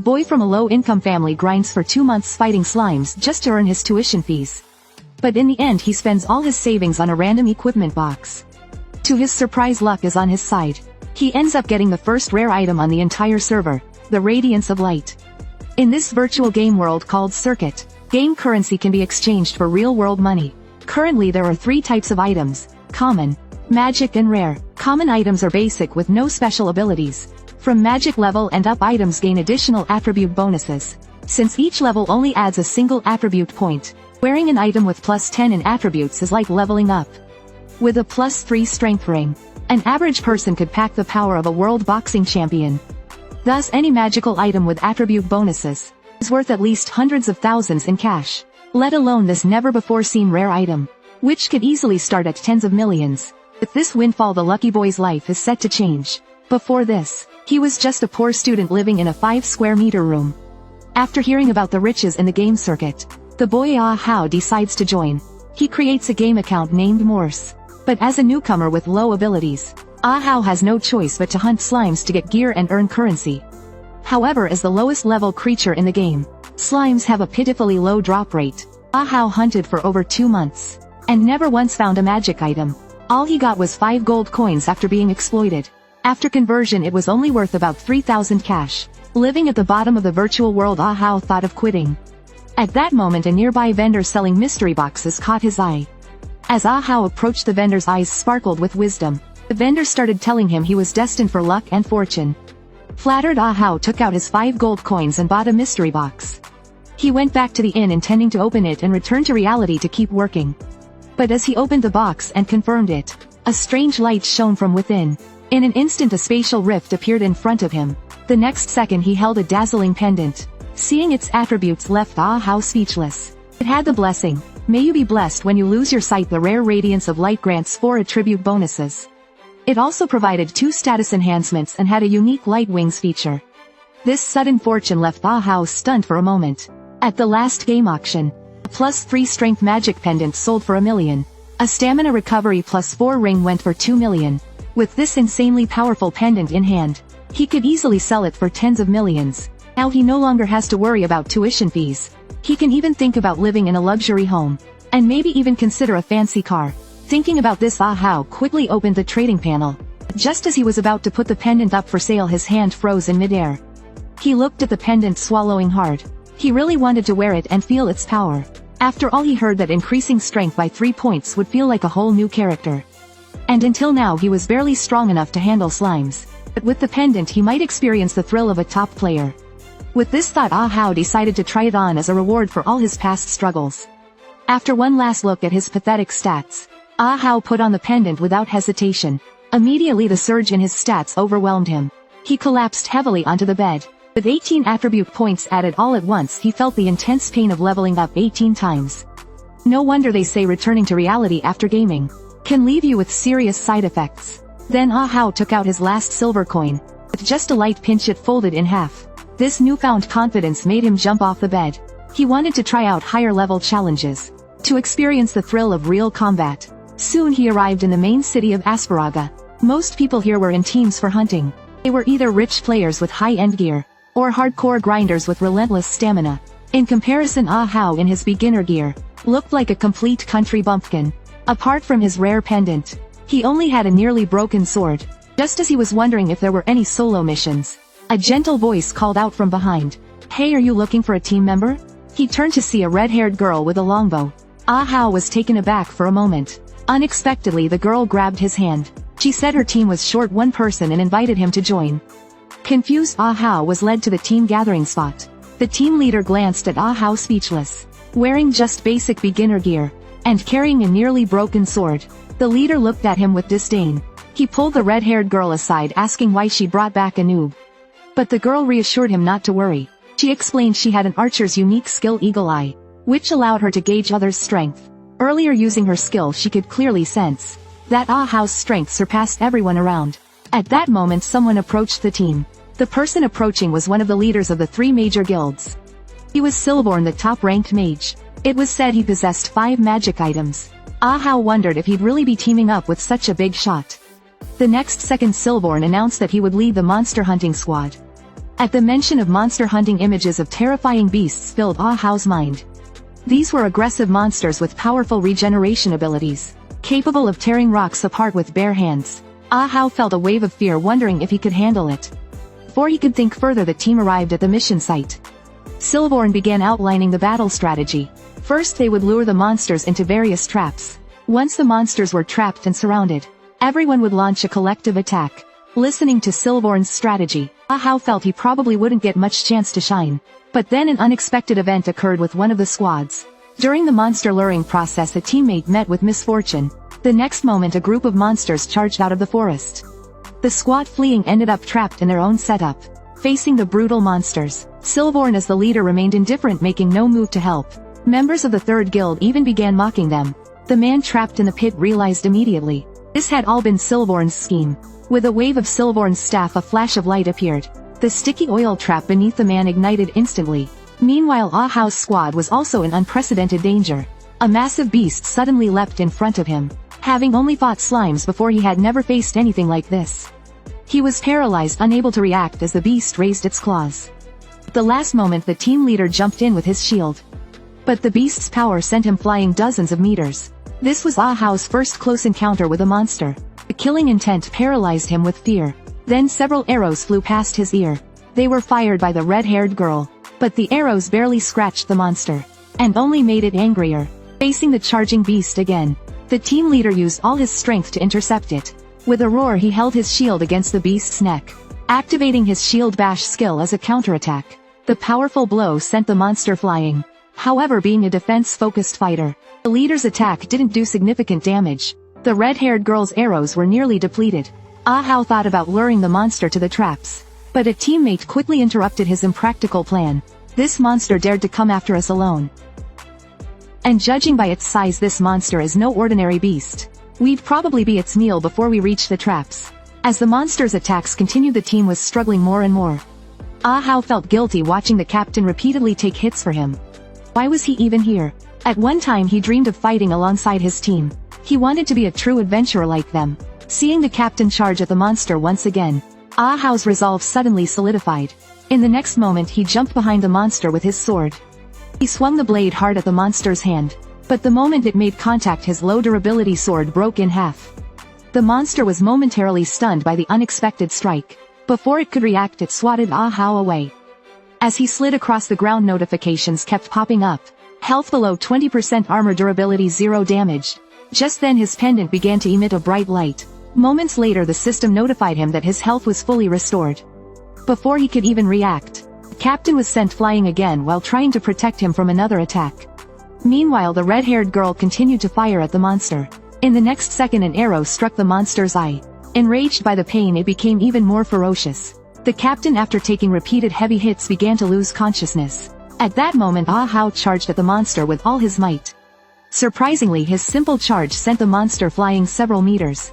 boy from a low-income family grinds for 2 months fighting slimes just to earn his tuition fees. But in the end he spends all his savings on a random equipment box. To his surprise, luck is on his side. He ends up getting the first rare item on the entire server, the Radiance of Light. In this virtual game world called Circuit, game currency can be exchanged for real-world money. Currently there are 3 types of items: common, magic and rare. Common items are basic with no special abilities. From magic level and up, items gain additional attribute bonuses. Since each level only adds a single attribute point, wearing an item with plus 10 in attributes is like leveling up. With a plus 3 strength ring, an average person could pack the power of a world boxing champion. Thus any magical item with attribute bonuses is worth at least hundreds of thousands in cash, let alone this never-before-seen rare item, which could easily start at tens of millions. With this windfall, the lucky boy's life is set to change. Before this, he was just a poor student living in a 5-square-meter room. After hearing about the riches in the game circuit, the boy Ah Hao decides to join. He creates a game account named Morse. But as a newcomer with low abilities, Ah Hao has no choice but to hunt slimes to get gear and earn currency. However, as the lowest level creature in the game, slimes have a pitifully low drop rate. Ah Hao hunted for over 2 months, and never once found a magic item. All he got was 5 gold coins after being exploited. After conversion it was only worth about 3,000 cash. Living at the bottom of the virtual world, Ah Hao thought of quitting. At that moment a nearby vendor selling mystery boxes caught his eye. As Ah Hao approached, the vendor's eyes sparkled with wisdom. The vendor started telling him he was destined for luck and fortune. Flattered, Ah Hao took out his 5 gold coins and bought a mystery box. He went back to the inn intending to open it and return to reality to keep working. But as he opened the box and confirmed it, a strange light shone from within. In an instant a spatial rift appeared in front of him. The next second he held a dazzling pendant. Seeing its attributes left Ah Hao speechless. It had the blessing, "May you be blessed when you lose your sight." The rare Radiance of Light grants 4 attribute bonuses. It also provided 2 status enhancements and had a unique light wings feature. This sudden fortune left Ah Hao stunned for a moment. At the last game auction, a plus 3 strength magic pendant sold for $1 million. A stamina recovery plus 4 ring went for $2 million. With this insanely powerful pendant in hand, he could easily sell it for tens of millions. Now he no longer has to worry about tuition fees. He can even think about living in a luxury home, and maybe even consider a fancy car. Thinking about this, Ah Hao quickly opened the trading panel. Just as he was about to put the pendant up for sale, his hand froze in midair. He looked at the pendant, swallowing hard. He really wanted to wear it and feel its power. After all, he heard that increasing strength by 3 points would feel like a whole new character. And until now he was barely strong enough to handle slimes. But with the pendant he might experience the thrill of a top player. With this thought, Ah Hao decided to try it on as a reward for all his past struggles. After one last look at his pathetic stats, Ah Hao put on the pendant without hesitation. Immediately the surge in his stats overwhelmed him. He collapsed heavily onto the bed. With 18 attribute points added all at once, he felt the intense pain of leveling up 18 times. No wonder they say returning to reality after gaming can leave you with serious side effects. Then Ah Hao took out his last silver coin. With just a light pinch it folded in half. This newfound confidence made him jump off the bed. He wanted to try out higher level challenges, to experience the thrill of real combat. Soon he arrived in the main city of Asparaga. Most people here were in teams for hunting. They were either rich players with high-end gear, or hardcore grinders with relentless stamina. In comparison, Ah Hao in his beginner gear looked like a complete country bumpkin. Apart from his rare pendant, he only had a nearly broken sword. Just as he was wondering if there were any solo missions, a gentle voice called out from behind. "Hey, are you looking for a team member?" He turned to see a red-haired girl with a longbow. Ah Hao was taken aback for a moment. Unexpectedly the girl grabbed his hand. She said her team was short one person and invited him to join. Confused, Ah Hao was led to the team gathering spot. The team leader glanced at Ah Hao speechless. Wearing just basic beginner gear, and carrying a nearly broken sword, the leader looked at him with disdain. He pulled the red-haired girl aside, asking why she brought back a noob. But the girl reassured him not to worry. She explained she had an archer's unique skill, Eagle Eye, which allowed her to gauge others' strength. Earlier, using her skill, she could clearly sense that Ah Hao's strength surpassed everyone around. At that moment someone approached the team. The person approaching was one of the leaders of the 3 major guilds. He was Silborn, the top-ranked mage. It was said he possessed 5 magic items. Ah Hao wondered if he'd really be teaming up with such a big shot. The next second Silborn announced that he would lead the monster hunting squad. At the mention of monster hunting, images of terrifying beasts filled Ah Hao's mind. These were aggressive monsters with powerful regeneration abilities, capable of tearing rocks apart with bare hands. Ah Hao felt a wave of fear, wondering if he could handle it. Before he could think further, the team arrived at the mission site. Silverborn began outlining the battle strategy. First, they would lure the monsters into various traps. Once the monsters were trapped and surrounded, everyone would launch a collective attack. Listening to Silverborn's strategy, Ah Hao felt he probably wouldn't get much chance to shine. But then an unexpected event occurred with one of the squads. During the monster luring process, a teammate met with misfortune. The next moment, a group of monsters charged out of the forest. The squad fleeing ended up trapped in their own setup, facing the brutal monsters. Silverborn as the leader remained indifferent, making no move to help. Members of the third guild even began mocking them. The man trapped in the pit realized immediately this had all been Silverborn's scheme. With a wave of Silverborn's staff, a flash of light appeared. The sticky oil trap beneath the man ignited instantly. Meanwhile, Ah Hao's squad was also in unprecedented danger. A massive beast suddenly leapt in front of him. Having only fought slimes before, he had never faced anything like this. He was paralyzed, unable to react as the beast raised its claws. At the last moment, the team leader jumped in with his shield. But the beast's power sent him flying dozens of meters. This was Ah Hao's first close encounter with a monster. The killing intent paralyzed him with fear. Then several arrows flew past his ear. They were fired by the red-haired girl. But the arrows barely scratched the monster, and only made it angrier. Facing the charging beast again, the team leader used all his strength to intercept it. With a roar, he held his shield against the beast's neck, activating his shield bash skill as a counterattack. The powerful blow sent the monster flying. However, being a defense-focused fighter, the leader's attack didn't do significant damage. The red-haired girl's arrows were nearly depleted. Ah Hao thought about luring the monster to the traps, but a teammate quickly interrupted his impractical plan. This monster dared to come after us alone. And judging by its size, this monster is no ordinary beast. We'd probably be its meal before we reach the traps. As the monster's attacks continued, the team was struggling more and more. Ah Hao felt guilty watching the captain repeatedly take hits for him. Why was he even here? At one time he dreamed of fighting alongside his team. He wanted to be a true adventurer like them. Seeing the captain charge at the monster once again, Ah Hao's resolve suddenly solidified. In the next moment, he jumped behind the monster with his sword. He swung the blade hard at the monster's hand, but the moment it made contact, his low durability sword broke in half. The monster was momentarily stunned by the unexpected strike. Before it could react, it swatted Ah Hao away. As he slid across the ground, notifications kept popping up. Health below 20%, armor durability 0 damage. Just then his pendant began to emit a bright light. Moments later, the system notified him that his health was fully restored. Before he could even react, the captain was sent flying again while trying to protect him from another attack. Meanwhile, the red-haired girl continued to fire at the monster. In the next second, an arrow struck the monster's eye. Enraged by the pain, it became even more ferocious. The captain, after taking repeated heavy hits, began to lose consciousness. At that moment, Ah Hao charged at the monster with all his might. Surprisingly, his simple charge sent the monster flying several meters.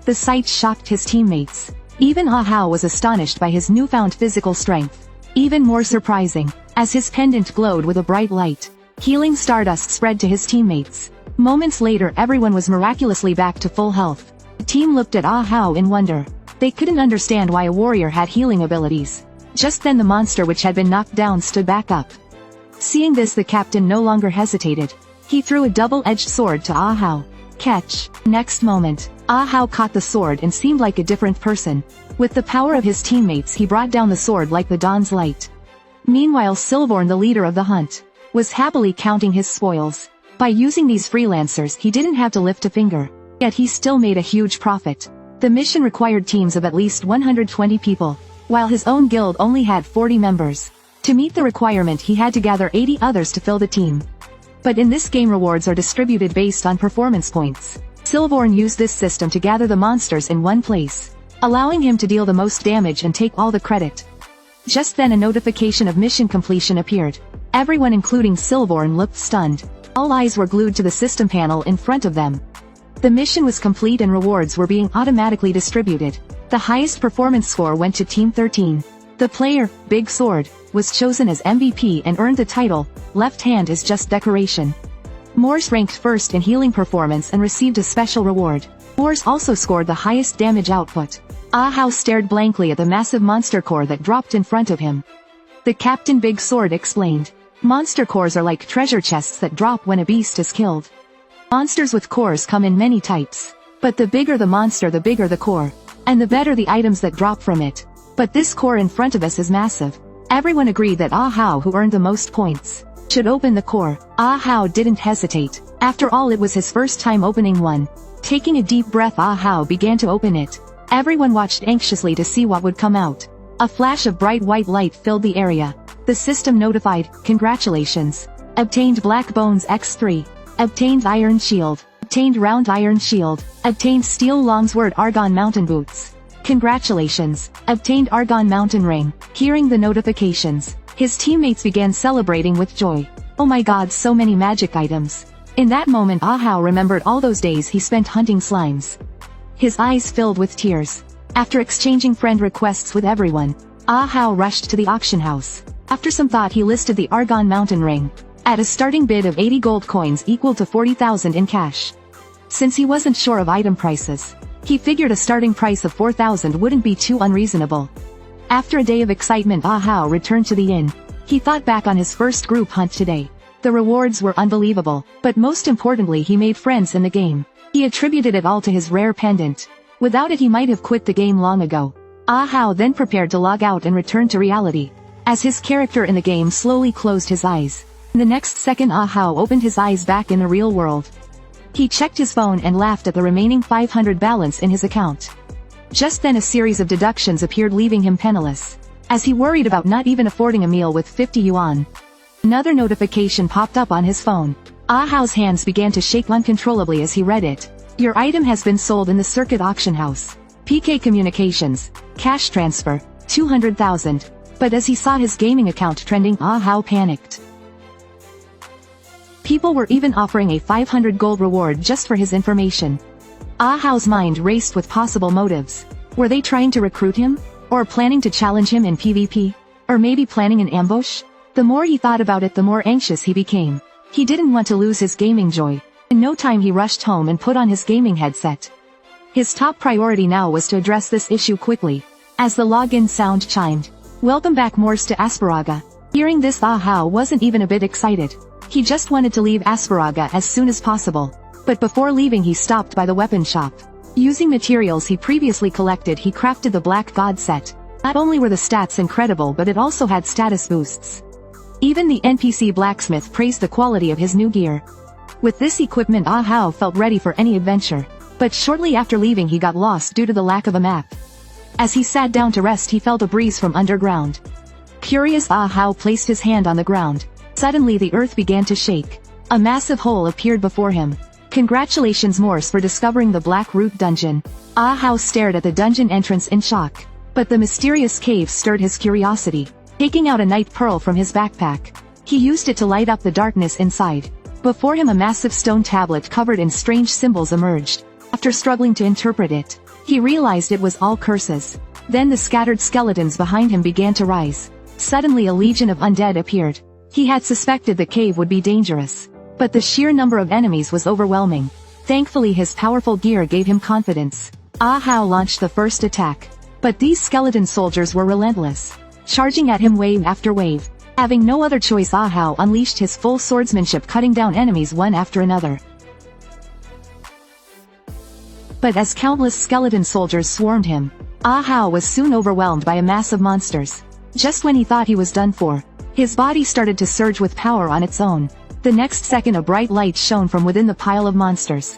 The sight shocked his teammates. Even Ah Hao was astonished by his newfound physical strength. Even more surprising, as his pendant glowed with a bright light, healing stardust spread to his teammates. Moments later, everyone was miraculously back to full health. The team looked at Ah Hao in wonder. They couldn't understand why a warrior had healing abilities. Just then, the monster which had been knocked down stood back up. Seeing this, the captain no longer hesitated. He threw a double-edged sword to Ah Hao. Catch. Next moment, Ah Hao caught the sword and seemed like a different person. With the power of his teammates, he brought down the sword like the dawn's light. Meanwhile, Silverborn, the leader of the hunt, was happily counting his spoils. By using these freelancers, he didn't have to lift a finger. Yet he still made a huge profit. The mission required teams of at least 120 people, while his own guild only had 40 members. To meet the requirement, he had to gather 80 others to fill the team. But in this game, rewards are distributed based on performance points. Silverborn used this system to gather the monsters in one place, allowing him to deal the most damage and take all the credit. Just then, a notification of mission completion appeared. Everyone, including Silverborn, looked stunned. All eyes were glued to the system panel in front of them. The mission was complete and rewards were being automatically distributed. The highest performance score went to Team 13. The player, Big Sword, was chosen as MVP and earned the title, Left Hand is Just Decoration. Morse ranked first in healing performance and received a special reward. Ores also scored the highest damage output. Ah How stared blankly at the massive monster core that dropped in front of him. The Captain Big Sword explained. Monster cores are like treasure chests that drop when a beast is killed. Monsters with cores come in many types. But the bigger the monster, the bigger the core. And the better the items that drop from it. But this core in front of us is massive. Everyone agreed that Ah How, who earned the most points, should open the core. Ah How didn't hesitate. After all, it was his first time opening one. Taking a deep breath, Ah How began to open it. Everyone watched anxiously to see what would come out. A flash of bright white light filled the area. The system notified, "Congratulations. Obtained Black Bones X3. Obtained Iron Shield. Obtained Round Iron Shield. Obtained Steel Longsword Argon Mountain Boots. Congratulations. Obtained Argon Mountain Ring." Hearing the notifications, his teammates began celebrating with joy. Oh my god, so many magic items. In that moment, Ah How remembered all those days he spent hunting slimes. His eyes filled with tears. After exchanging friend requests with everyone, Ah How rushed to the auction house. After some thought, he listed the Argon Mountain Ring at a starting bid of 80 gold coins, equal to 40,000 in cash. Since he wasn't sure of item prices, he figured a starting price of 4,000 wouldn't be too unreasonable. After a day of excitement, Ah How returned to the inn. He thought back on his first group hunt today. The rewards were unbelievable, but most importantly, he made friends in the game. He attributed it all to his rare pendant. Without it, he might have quit the game long ago. Ah How then prepared to log out and return to reality. As his character in the game slowly closed his eyes, the next second Ah How opened his eyes back in the real world. He checked his phone and laughed at the remaining 500 balance in his account. Just then a series of deductions appeared, leaving him penniless. As he worried about not even affording a meal with 50 yuan. Another notification popped up on his phone. Ah Hao's hands began to shake uncontrollably as he read it. "Your item has been sold in the Circuit Auction House. PK Communications. Cash transfer, 200,000. But as he saw his gaming account trending, Ah How panicked. People were even offering a 500 gold reward just for his information. Ah Hao's mind raced with possible motives. Were they trying to recruit him? Or planning to challenge him in PvP? Or maybe planning an ambush? The more he thought about it, the more anxious he became. He didn't want to lose his gaming joy. In no time he rushed home and put on his gaming headset. His top priority now was to address this issue quickly. As the login sound chimed, "Welcome back, Morse to Asparaga." Hearing this, Ah How wasn't even a bit excited. He just wanted to leave Asparaga as soon as possible. But before leaving, he stopped by the weapon shop. Using materials he previously collected, he crafted the Black God set. Not only were the stats incredible, but it also had status boosts. Even the NPC blacksmith praised the quality of his new gear. With this equipment, Ah How felt ready for any adventure. But shortly after leaving, he got lost due to the lack of a map. As he sat down to rest, he felt a breeze from underground. Curious, Ah How placed his hand on the ground. Suddenly the earth began to shake. A massive hole appeared before him. "Congratulations, Morse, for discovering the Black Root Dungeon." Ah How stared at the dungeon entrance in shock. But the mysterious cave stirred his curiosity. Taking out a night pearl from his backpack, he used it to light up the darkness inside. Before him, a massive stone tablet covered in strange symbols emerged. After struggling to interpret it, he realized it was all curses. Then the scattered skeletons behind him began to rise. Suddenly a legion of undead appeared. He had suspected the cave would be dangerous, but the sheer number of enemies was overwhelming. Thankfully, his powerful gear gave him confidence. Ah How launched the first attack. But these skeleton soldiers were relentless, charging at him wave after wave. Having no other choice, Ah How unleashed his full swordsmanship, cutting down enemies one after another. But as countless skeleton soldiers swarmed him, Ah How was soon overwhelmed by a mass of monsters. Just when he thought he was done for, his body started to surge with power on its own. The next second, a bright light shone from within the pile of monsters.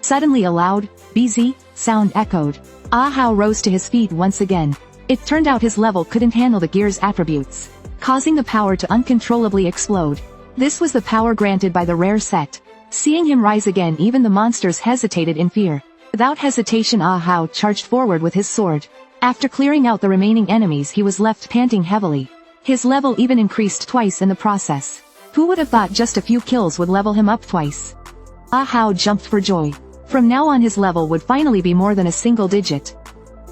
Suddenly a loud, "BZ" sound echoed. Ah How rose to his feet once again. It turned out his level couldn't handle the gear's attributes, causing the power to uncontrollably explode. This was the power granted by the rare set. Seeing him rise again, even the monsters hesitated in fear. Without hesitation, Ah How charged forward with his sword. After clearing out the remaining enemies, he was left panting heavily. His level even increased twice in the process. Who would have thought just a few kills would level him up twice? Ah How jumped for joy. From now on, his level would finally be more than a single digit.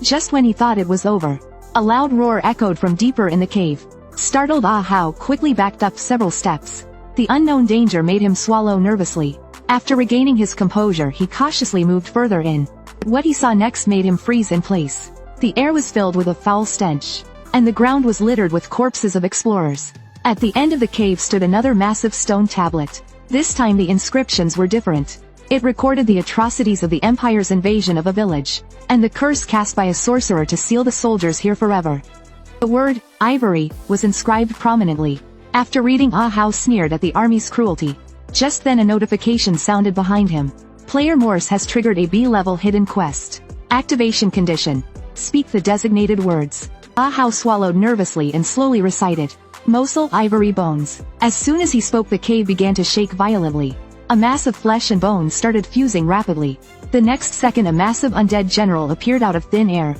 Just when he thought it was over, a loud roar echoed from deeper in the cave. Startled, Ah How quickly backed up several steps. The unknown danger made him swallow nervously. After regaining his composure, he cautiously moved further in. What he saw next made him freeze in place. The air was filled with a foul stench, and the ground was littered with corpses of explorers. At the end of the cave stood another massive stone tablet. This time the inscriptions were different. It recorded the atrocities of the Empire's invasion of a village, and the curse cast by a sorcerer to seal the soldiers here forever. The word, ivory, was inscribed prominently. After reading Ah How sneered at the army's cruelty. Just then a notification sounded behind him. Player Morse has triggered a B-level hidden quest. Activation condition. Speak the designated words. Ah How swallowed nervously and slowly recited. Mosul ivory bones. As soon as he spoke, the cave began to shake violently. A mass of flesh and bones started fusing rapidly. The next second a massive undead general appeared out of thin air,